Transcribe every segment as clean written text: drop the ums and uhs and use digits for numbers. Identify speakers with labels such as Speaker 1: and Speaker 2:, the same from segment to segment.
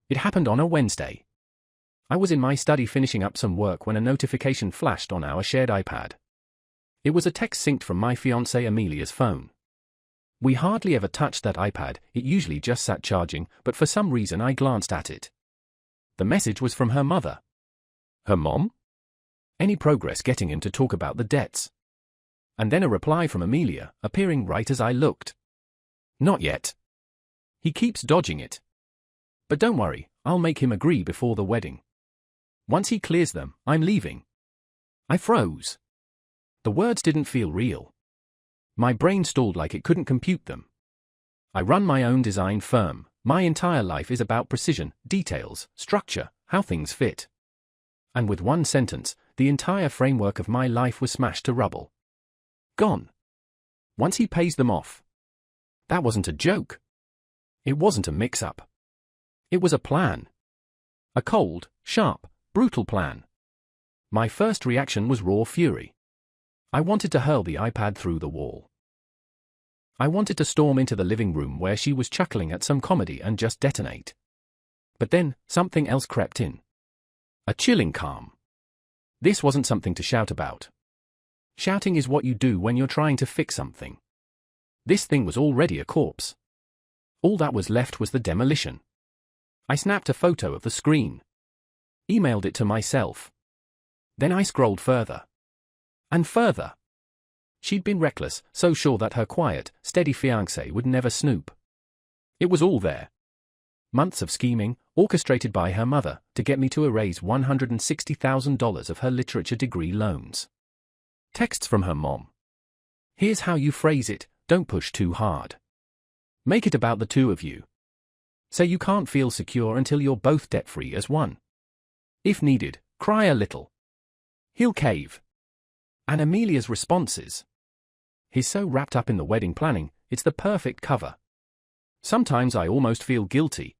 Speaker 1: It happened on a Wednesday. I was in my study finishing up some work when a notification flashed on our shared iPad. It was a text synced from my fiancée Amelia's phone. We hardly ever touched that iPad, it usually just sat charging, but for some reason I glanced at it. The message was from her mother. Her mom? Any progress getting him to talk about the debts? And then a reply from Amelia, appearing right as I looked. Not yet. He keeps dodging it. But don't worry, I'll make him agree before the wedding. Once he clears them, I'm leaving. I froze. The words didn't feel real. My brain stalled like it couldn't compute them. I run my own design firm. My entire life is about precision, details, structure, how things fit. And with one sentence, the entire framework of my life was smashed to rubble. Gone. Once he pays them off. That wasn't a joke. It wasn't a mix-up. It was a plan. A cold, sharp, brutal plan. My first reaction was raw fury. I wanted to hurl the iPad through the wall. I wanted to storm into the living room where she was chuckling at some comedy and just detonate. But then, something else crept in. A chilling calm. This wasn't something to shout about. Shouting is what you do when you're trying to fix something. This thing was already a corpse. All that was left was the demolition. I snapped a photo of the screen. Emailed it to myself. Then I scrolled further. And further. She'd been reckless, so sure that her quiet, steady fiancé would never snoop. It was all there. Months of scheming, orchestrated by her mother, to get me to erase $160,000 of her literature degree loans. Texts from her mom. Here's how you phrase it, don't push too hard. Make it about the two of you. Say you can't feel secure until you're both debt-free as one. If needed, cry a little. He'll cave. And Amelia's responses. He's so wrapped up in the wedding planning, it's the perfect cover. Sometimes I almost feel guilty.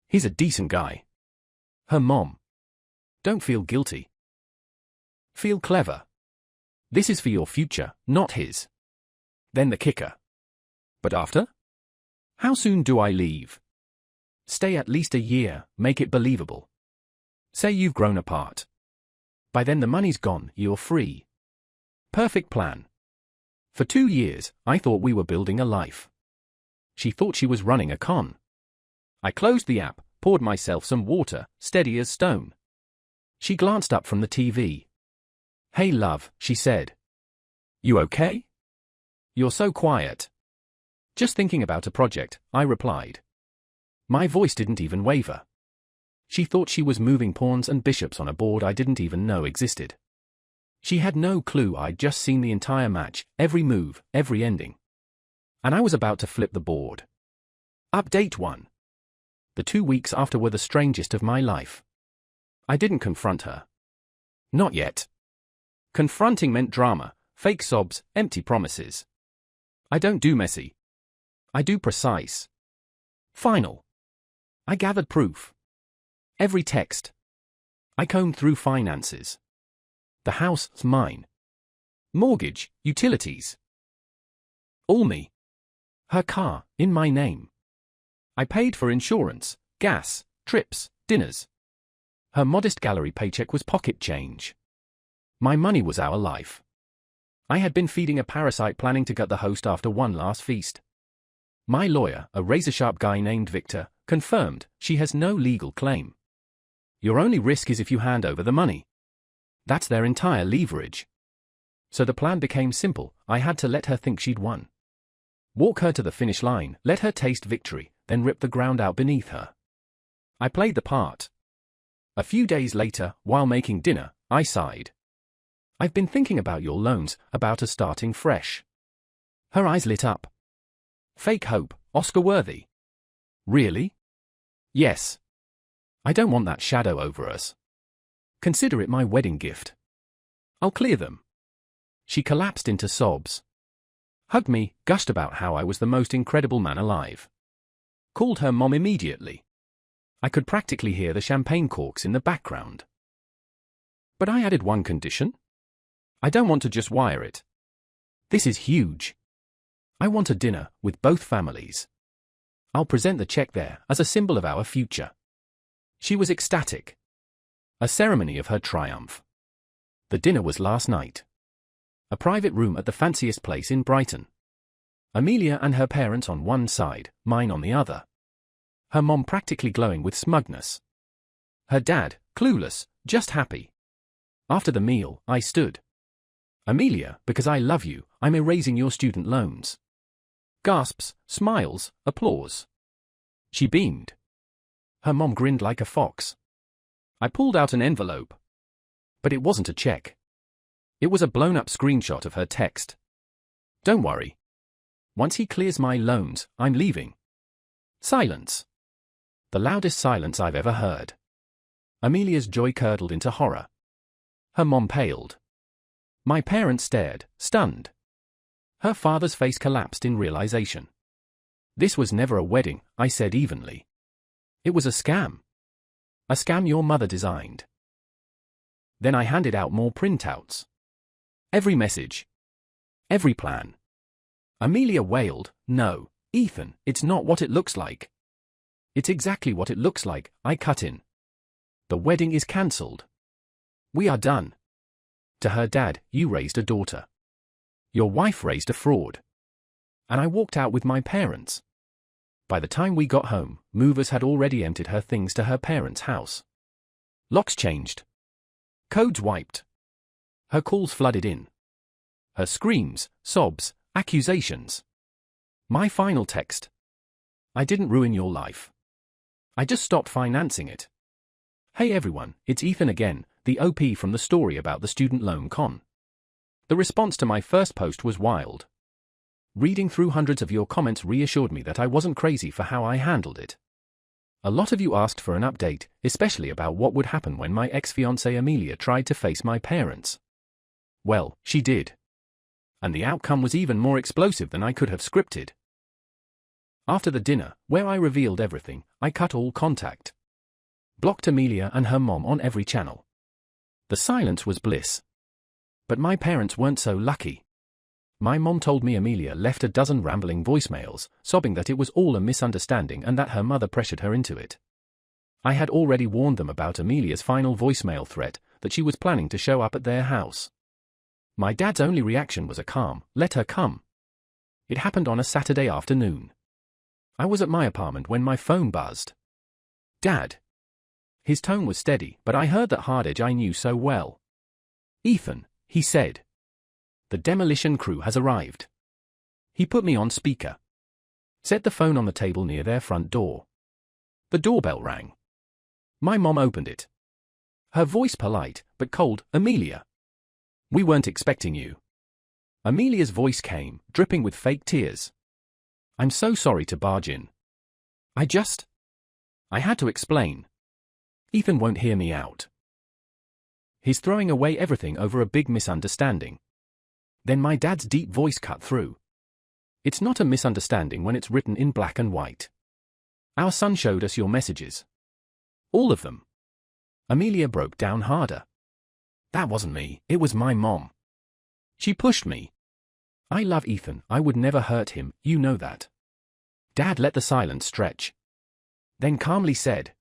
Speaker 1: He's a decent guy. Her mom. Don't feel guilty. Feel clever. This is for your future, not his. Then the kicker. But after? How soon do I leave? Stay at least a year, make it believable. Say you've grown apart. By then the money's gone, you're free. Perfect plan. For 2 years, I thought we were building a life. She thought she was running a con. I closed the app, poured myself some water, steady as stone. She glanced up from the TV. Hey love, she said. You okay? You're so quiet. Just thinking about a project, I replied. My voice didn't even waver. She thought she was moving pawns and bishops on a board I didn't even know existed. She had no clue I'd just seen the entire match, every move, every ending. And I was about to flip the board. Update 1. The 2 weeks after were the strangest of my life. I didn't confront her. Not yet. Confronting meant drama, fake sobs, empty promises. I don't do messy. I do precise. Final. I gathered proof. Every text. I combed through finances. The house's mine. Mortgage, utilities. All me. Her car, in my name. I paid for insurance, gas, trips, dinners. Her modest gallery paycheck was pocket change. My money was our life. I had been feeding a parasite planning to gut the host after one last feast. My lawyer, a razor-sharp guy named Victor, confirmed she has no legal claim. Your only risk is if you hand over the money. That's their entire leverage. So the plan became simple. I had to let her think she'd won. Walk her to the finish line, let her taste victory, then rip the ground out beneath her. I played the part. A few days later, while making dinner, I sighed. I've been thinking about your loans, about us starting fresh. Her eyes lit up. Fake hope, Oscar-worthy. Really? Yes. I don't want that shadow over us. Consider it my wedding gift. I'll clear them. She collapsed into sobs. Hugged me, gushed about how I was the most incredible man alive. Called her mom immediately. I could practically hear the champagne corks in the background. But I added one condition. I don't want to just wire it. This is huge. I want a dinner with both families. I'll present the check there as a symbol of our future. She was ecstatic. A ceremony of her triumph. The dinner was last night. A private room at the fanciest place in Brighton. Amelia and her parents on one side, mine on the other. Her mom practically glowing with smugness. Her dad, clueless, just happy. After the meal, I stood. Amelia, because I love you, I'm erasing your student loans. Gasps, smiles, applause. She beamed. Her mom grinned like a fox. I pulled out an envelope. But it wasn't a check. It was a blown-up screenshot of her text. Don't worry. Once he clears my loans, I'm leaving. Silence. The loudest silence I've ever heard. Amelia's joy curdled into horror. Her mom paled. My parents stared, stunned. Her father's face collapsed in realization. This was never a wedding, I said evenly. It was a scam. A scam your mother designed. Then I handed out more printouts. Every message. Every plan. Amelia wailed, no, Ethan, it's not what it looks like. It's exactly what it looks like, I cut in. The wedding is cancelled. We are done. To her dad, you raised a daughter. Your wife raised a fraud. And I walked out with my parents. By the time we got home, movers had already emptied her things to her parents' house. Locks changed. Codes wiped. Her calls flooded in. Her screams, sobs, accusations. My final text. I didn't ruin your life. I just stopped financing it. Hey everyone, it's Ethan again, the OP from the story about the student loan con. The response to my first post was wild. Reading through hundreds of your comments reassured me that I wasn't crazy for how I handled it. A lot of you asked for an update, especially about what would happen when my ex-fiancée Amelia tried to face my parents. Well, she did. And the outcome was even more explosive than I could have scripted. After the dinner, where I revealed everything, I cut all contact. Blocked Amelia and her mom on every channel. The silence was bliss. But my parents weren't so lucky. My mom told me Amelia left a dozen rambling voicemails, sobbing that it was all a misunderstanding and that her mother pressured her into it. I had already warned them about Amelia's final voicemail threat, that she was planning to show up at their house. My dad's only reaction was a calm, let her come. It happened on a Saturday afternoon. I was at my apartment when my phone buzzed. Dad. His tone was steady, but I heard that hard edge I knew so well. Ethan, he said. The demolition crew has arrived. He put me on speaker. Set the phone on the table near their front door. The doorbell rang. My mom opened it. Her voice polite, but cold, Amelia. We weren't expecting you. Amelia's voice came, dripping with fake tears. I'm so sorry to barge in. I had to explain. Ethan won't hear me out. He's throwing away everything over a big misunderstanding. Then my dad's deep voice cut through. It's not a misunderstanding when it's written in black and white. Our son showed us your messages. All of them. Amelia broke down harder. That wasn't me, it was my mom. She pushed me. I love Ethan, I would never hurt him, you know that. Dad let the silence stretch. Then calmly said,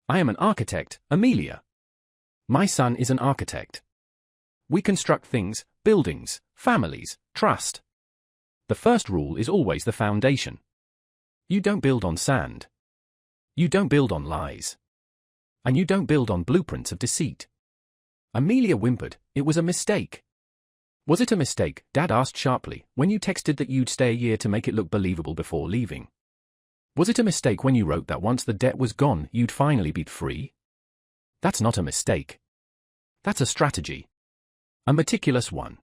Speaker 1: I am an architect, Amelia. My son is an architect. We construct things, buildings, families, trust. The first rule is always the foundation. You don't build on sand. You don't build on lies. And you don't build on blueprints of deceit. Amelia whimpered, it was a mistake. Was it a mistake, Dad asked sharply, when you texted that you'd stay a year to make it look believable before leaving? Was it a mistake when you wrote that once the debt was gone, you'd finally be free? That's not a mistake. That's a strategy. A meticulous one.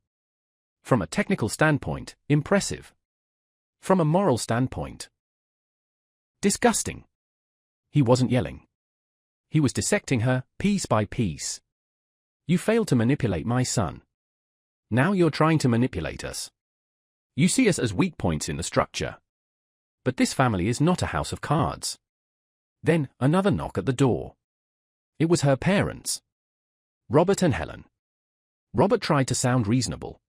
Speaker 1: From a technical standpoint, impressive. From a moral standpoint, disgusting. He wasn't yelling. He was dissecting her, piece by piece. You failed to manipulate my son. Now you're trying to manipulate us. You see us as weak points in the structure. But this family is not a house of cards. Then, another knock at the door. It was her parents. Robert and Helen. Robert tried to sound reasonable.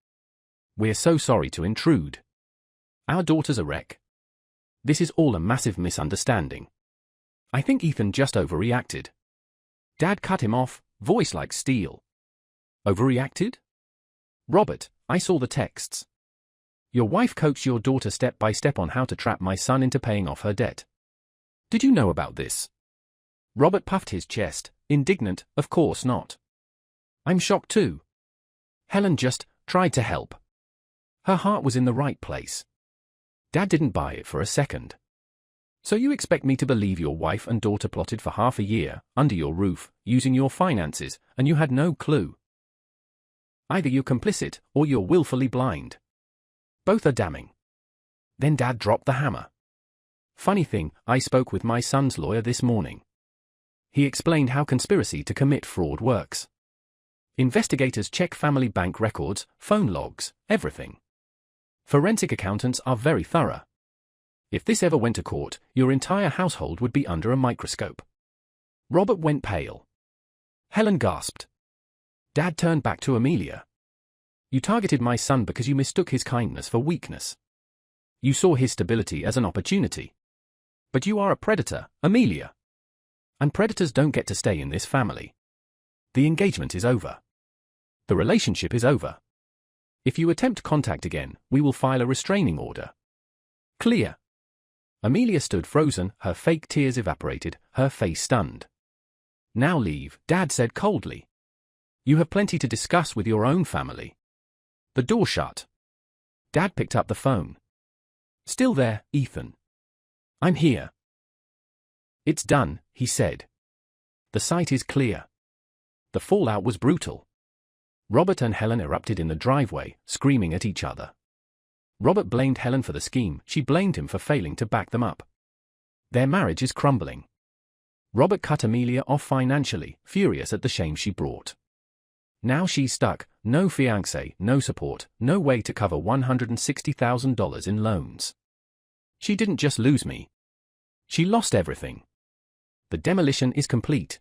Speaker 1: We're so sorry to intrude. Our daughter's a wreck. This is all a massive misunderstanding. I think Ethan just overreacted. Dad cut him off, voice like steel. Overreacted? Robert, I saw the texts. Your wife coached your daughter step by step on how to trap my son into paying off her debt. Did you know about this? Robert puffed his chest, indignant, of course not. I'm shocked too. Helen just tried to help. Her heart was in the right place. Dad didn't buy it for a second. So you expect me to believe your wife and daughter plotted for half a year, under your roof, using your finances, and you had no clue? Either you're complicit, or you're willfully blind. Both are damning. Then Dad dropped the hammer. Funny thing, I spoke with my son's lawyer this morning. He explained how conspiracy to commit fraud works. Investigators check family bank records, phone logs, everything. Forensic accountants are very thorough. If this ever went to court, your entire household would be under a microscope. Robert went pale. Helen gasped. Dad turned back to Amelia. You targeted my son because you mistook his kindness for weakness. You saw his stability as an opportunity. But you are a predator, Amelia. And predators don't get to stay in this family. The engagement is over. The relationship is over. If you attempt contact again, we will file a restraining order. Clear. Amelia stood frozen, her fake tears evaporated, her face stunned. Now leave, Dad said coldly. You have plenty to discuss with your own family. The door shut. Dad picked up the phone. Still there, Ethan? I'm here. It's done, he said. The site is clear. The fallout was brutal. Robert and Helen erupted in the driveway, screaming at each other. Robert blamed Helen for the scheme, she blamed him for failing to back them up. Their marriage is crumbling. Robert cut Amelia off financially, furious at the shame she brought. Now she's stuck, no fiancé, no support, no way to cover $160,000 in loans. She didn't just lose me. She lost everything. The demolition is complete.